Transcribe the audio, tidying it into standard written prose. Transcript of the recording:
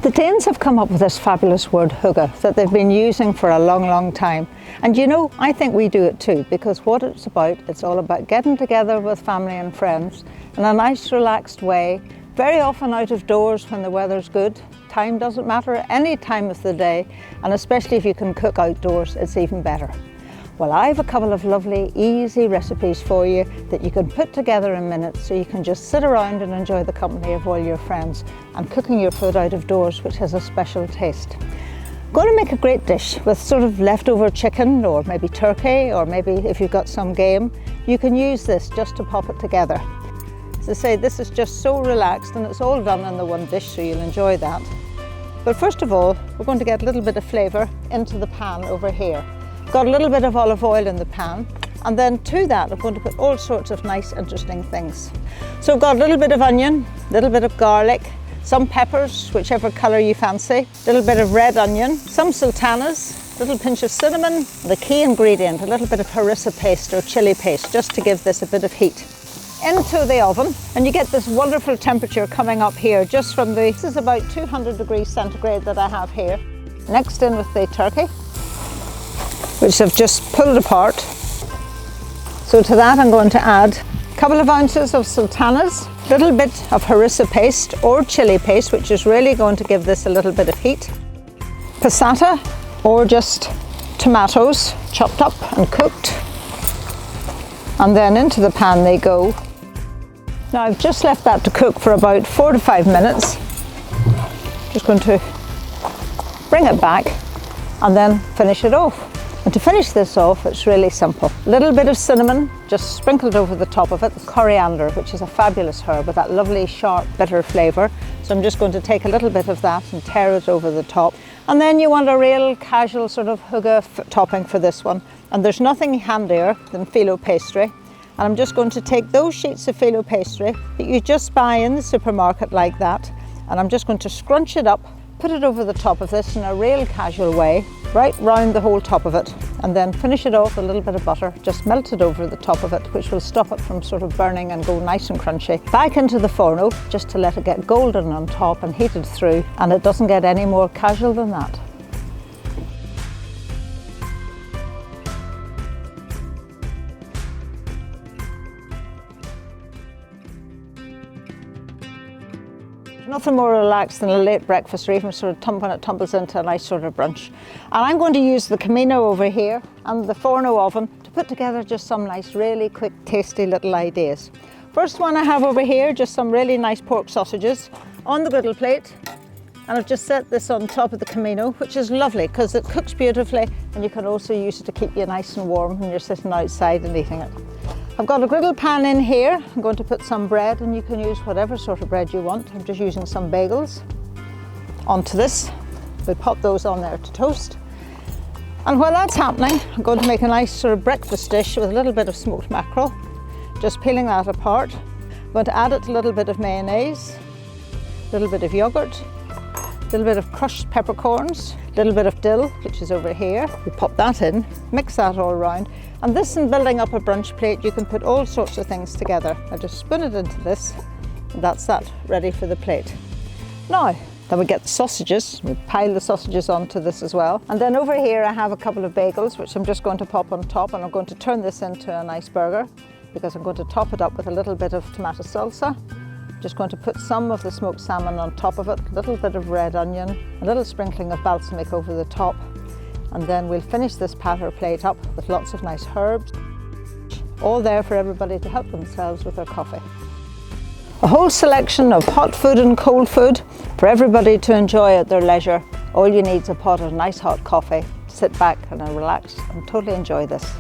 The Danes have come up with this fabulous word hygge that they've been using for a long, long time. And you know, I think we do it too, because what it's all about getting together with family and friends in a nice relaxed way, very often out of doors when the weather's good. Time doesn't matter, any time of the day, and especially if you can cook outdoors, it's even better. Well, I have a couple of lovely, easy recipes for you that you can put together in minutes so you can just sit around and enjoy the company of all your friends and cooking your food out of doors, which has a special taste. I'm going to make a great dish with sort of leftover chicken or maybe turkey, or maybe if you've got some game, you can use this just to pop it together. As I say, this is just so relaxed and it's all done in the one dish, so you'll enjoy that. But first of all, we're going to get a little bit of flavour into the pan over here. Got a little bit of olive oil in the pan, and then to that I'm going to put all sorts of nice interesting things. So I've got a little bit of onion, a little bit of garlic, some peppers, whichever colour you fancy, a little bit of red onion, some sultanas, a little pinch of cinnamon, the key ingredient, a little bit of harissa paste or chilli paste, just to give this a bit of heat. Into the oven, and you get this wonderful temperature coming up here just from this is about 200 degrees centigrade that I have here. Next in with the turkey, which I've just pulled apart. So to that I'm going to add a couple of ounces of sultanas, a little bit of harissa paste or chili paste, which is really going to give this a little bit of heat. Passata, or just tomatoes chopped up and cooked. And then into the pan they go. Now I've just left that to cook for about 4 to 5 minutes. Just going to bring it back and then finish it off. And to finish this off, it's really simple. A little bit of cinnamon, just sprinkled over the top of it. Coriander, which is a fabulous herb with that lovely sharp bitter flavour. So I'm just going to take a little bit of that and tear it over the top. And then you want a real casual sort of hygge topping for this one. And there's nothing handier than phyllo pastry. And I'm just going to take those sheets of phyllo pastry that you just buy in the supermarket like that. And I'm just going to scrunch it up, put it over the top of this in a real casual way, right round the whole top of it, and then finish it off with a little bit of butter, just melted over the top of it, which will stop it from sort of burning and go nice and crunchy. Back into the forno, just to let it get golden on top and heated through, and it doesn't get any more casual than that. Nothing more relaxed than a late breakfast, or even sort of when it tumbles into a nice sort of brunch. And I'm going to use the Camino over here and the Forno oven to put together just some nice, really quick, tasty little ideas. First one I have over here, just some really nice pork sausages on the griddle plate. And I've just set this on top of the Camino, which is lovely because it cooks beautifully, and you can also use it to keep you nice and warm when you're sitting outside and eating it. I've got a griddle pan in here. I'm going to put some bread, and you can use whatever sort of bread you want. I'm just using some bagels onto this. We'll pop those on there to toast. And while that's happening, I'm going to make a nice sort of breakfast dish with a little bit of smoked mackerel. Just peeling that apart. I'm going to add it to a little bit of mayonnaise, a little bit of yogurt, a little bit of crushed peppercorns, a little bit of dill, which is over here. We pop that in, mix that all around. And this, in building up a brunch plate, you can put all sorts of things together. I just spoon it into this, and that's that, ready for the plate. Now, then we get the sausages. We pile the sausages onto this as well. And then over here I have a couple of bagels, which I'm just going to pop on top, and I'm going to turn this into a nice burger because I'm going to top it up with a little bit of tomato salsa. Just going to put some of the smoked salmon on top of it, a little bit of red onion, a little sprinkling of balsamic over the top. And then we'll finish this platter plate up with lots of nice herbs, all there for everybody to help themselves with their coffee. A whole selection of hot food and cold food for everybody to enjoy at their leisure. All you need is a pot of nice hot coffee. Sit back and relax and totally enjoy this.